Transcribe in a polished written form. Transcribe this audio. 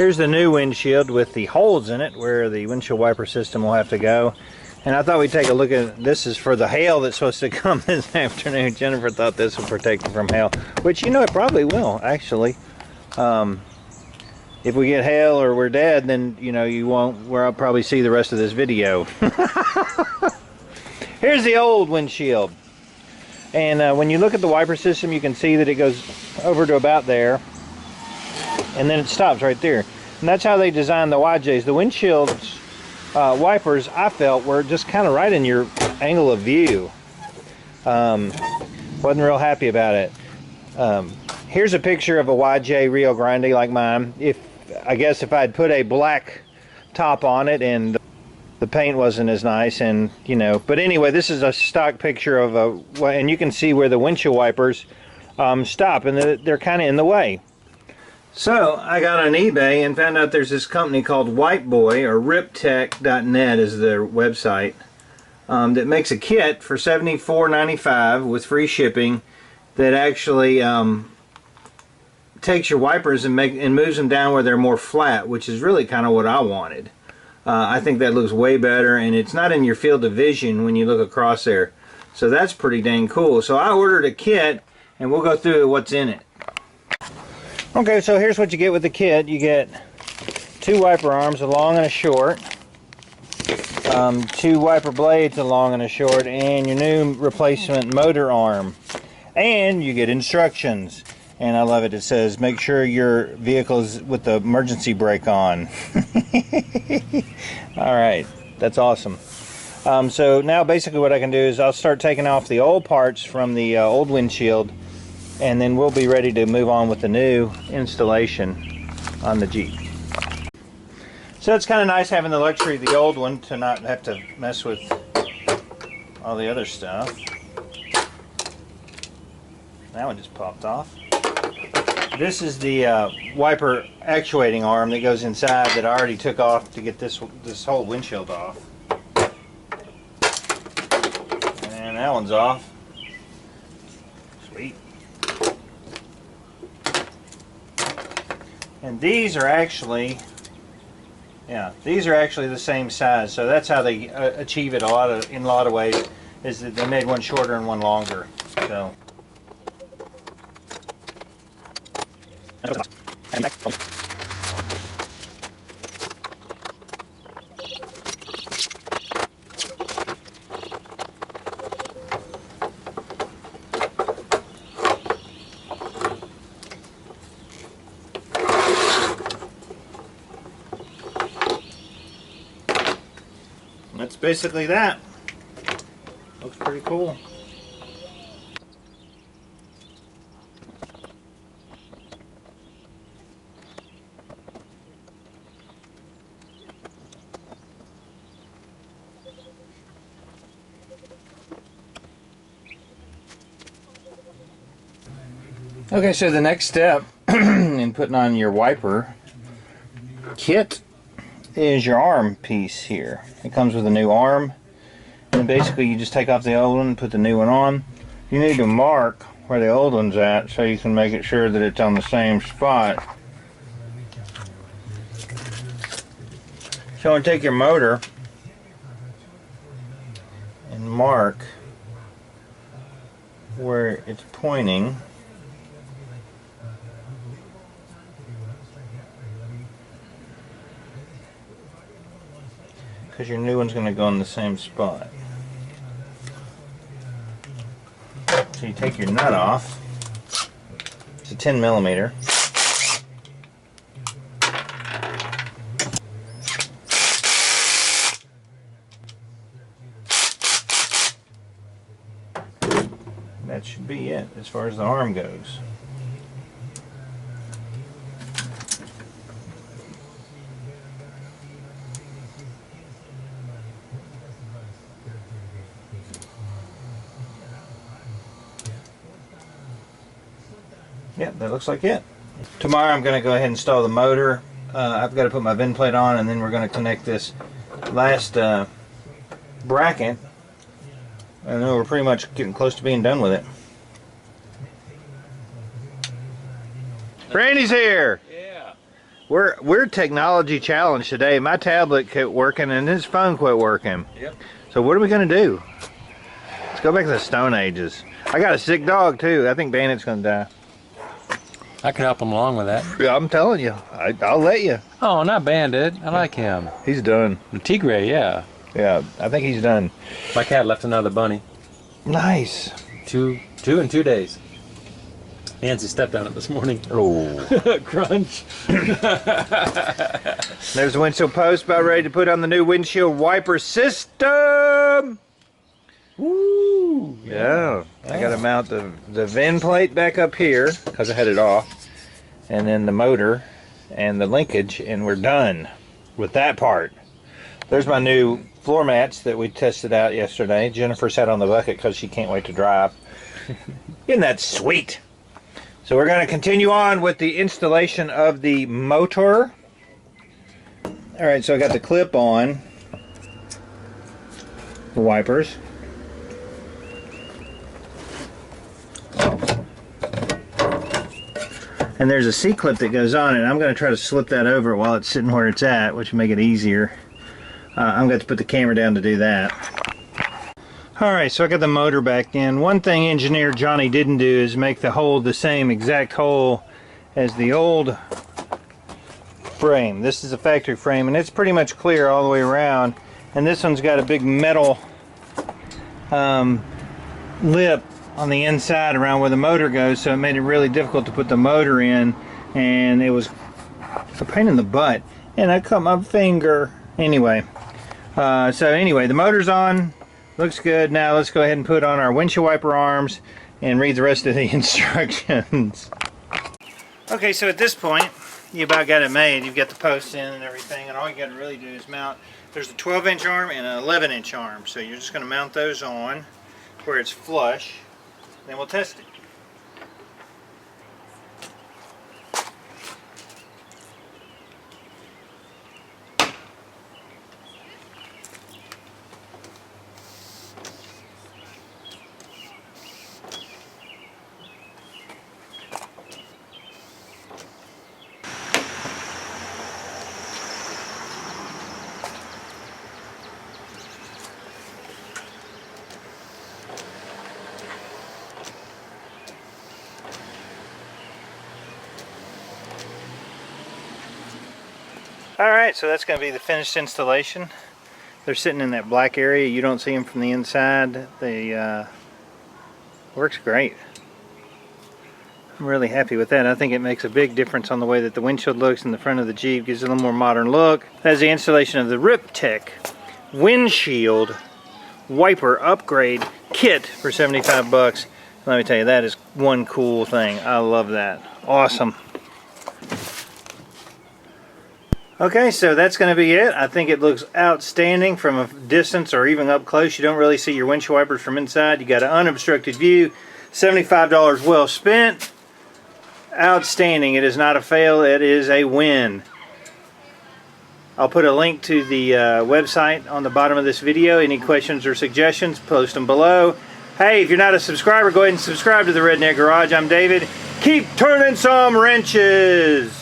Here's the new windshield with the holes in it where the windshield wiper system will have to go. And I thought we'd take a look at this. Is for the hail that's supposed to come this afternoon. Jennifer thought this would protect it from hail, which, you know, it probably will, actually. If we get hail or we're dead, then, you know, you won't, I'll probably see the rest of this video. Here's the old windshield. And when you look at the wiper system, you can see that it goes over to about there. And then it stops right there. And that's how they designed the YJs. The windshield wipers, I felt, were just kind of right in your angle of view. Wasn't real happy about it. Here's a picture of a YJ Rio Grande like mine. I guess if I'd put a black top on it and the paint wasn't as nice, and you know, but anyway, this is a stock picture of and you can see where the windshield wipers stop, and they're kind of in the way. So I got on eBay and found out there's this company called Whiteboy, or Riptech.net is their website, that makes a kit for $74.95 with free shipping that actually takes your wipers and moves them down where they're more flat, which is really kind of what I wanted. I think that looks way better, and it's not in your field of vision when you look across there. So that's pretty dang cool. So I ordered a kit, and we'll go through what's in it. Okay, so here's what you get with the kit. You get 2 wiper arms, a long and a short, 2 wiper blades, a long and a short, and your new replacement motor arm. And you get instructions. And I love it. It says, make sure your vehicle is with the emergency brake on. Alright, that's awesome. So now basically what I can do is I'll start taking off the old parts from the old windshield, and then we'll be ready to move on with the new installation on the Jeep. So it's kind of nice having the luxury of the old one to not have to mess with all the other stuff. That one just popped off. This is the wiper actuating arm that goes inside that I already took off to get this whole windshield off. And that one's off. Sweet. And these are actually, these are actually the same size. So that's how they achieve it in a lot of ways, is that they made one shorter and one longer. So. That's basically that. Looks pretty cool. Okay, so the next step in putting on your wiper kit is your arm piece here. It comes with a new arm, and basically you just take off the old one and put the new one on. You need to mark where the old one's at so you can make it sure that it's on the same spot. So I'm going to take your motor and mark where it's pointing. Because your new one's going to go in the same spot. So you take your nut off. It's a 10 millimeter. That should be it as far as the arm goes. Yep, that looks like it. Tomorrow I'm going to go ahead and install the motor. I've got to put my VIN plate on, and then we're going to connect this last bracket. And then we're pretty much getting close to being done with it. Randy's here! Yeah. We're technology challenged today. My tablet quit working and his phone quit working. Yep. So what are we gonna do? Let's go back to the Stone Ages. I got a sick dog too. I think Bandit's gonna die. I can help him along with that. Yeah, I'm telling you. I'll let you. Oh, not Bandit. I like him. He's done. The Tigre, yeah. Yeah, I think he's done. My cat left another bunny. Nice. Two in 2 days. Nancy stepped on it this morning. Oh. Crunch. There's the windshield post about ready to put on the new windshield wiper system. Woo! Yeah. I got to mount the VIN plate back up here because I had it off. And then the motor and the linkage, and we're done with that part. There's my new floor mats that we tested out yesterday. Jennifer sat on the bucket because she can't wait to drive. Isn't that sweet? So we're going to continue on with the installation of the motor. Alright, so I got the clip on the wipers. And there's a C-clip that goes on it. I'm going to try to slip that over while it's sitting where it's at, which will make it easier. I'm going to put the camera down to do that. Alright, so I got the motor back in. One thing engineer Johnny didn't do is make the hole the same exact hole as the old frame. This is a factory frame and it's pretty much clear all the way around. And this one's got a big metal lip on the inside around where the motor goes, so it made it really difficult to put the motor in, and it was a pain in the butt. And I cut my finger. Anyway, the motor's on. Looks good. Now let's go ahead and put on our windshield wiper arms and read the rest of the instructions. Okay, so at this point, you about got it made. You've got the posts in and everything, and all you got to really do is mount. There's a 12-inch arm and an 11-inch arm, so you're just going to mount those on where it's flush. Then we'll test it. Alright, so that's going to be the finished installation. They're sitting in that black area. You don't see them from the inside. They works great. I'm really happy with that. I think it makes a big difference on the way that the windshield looks in the front of the Jeep. Gives it a little more modern look. That's the installation of the Riptech windshield wiper upgrade kit for 75 bucks. Let me tell you, that is one cool thing. I love that. Awesome. Okay, so that's going to be it. I think it looks outstanding from a distance or even up close. You don't really see your windshield wipers from inside. You got an unobstructed view. $75 well spent. Outstanding. It is not a fail. It is a win. I'll put a link to the website on the bottom of this video. Any questions or suggestions, post them below. Hey, if you're not a subscriber, go ahead and subscribe to the Redneck Garage. I'm David. Keep turning some wrenches.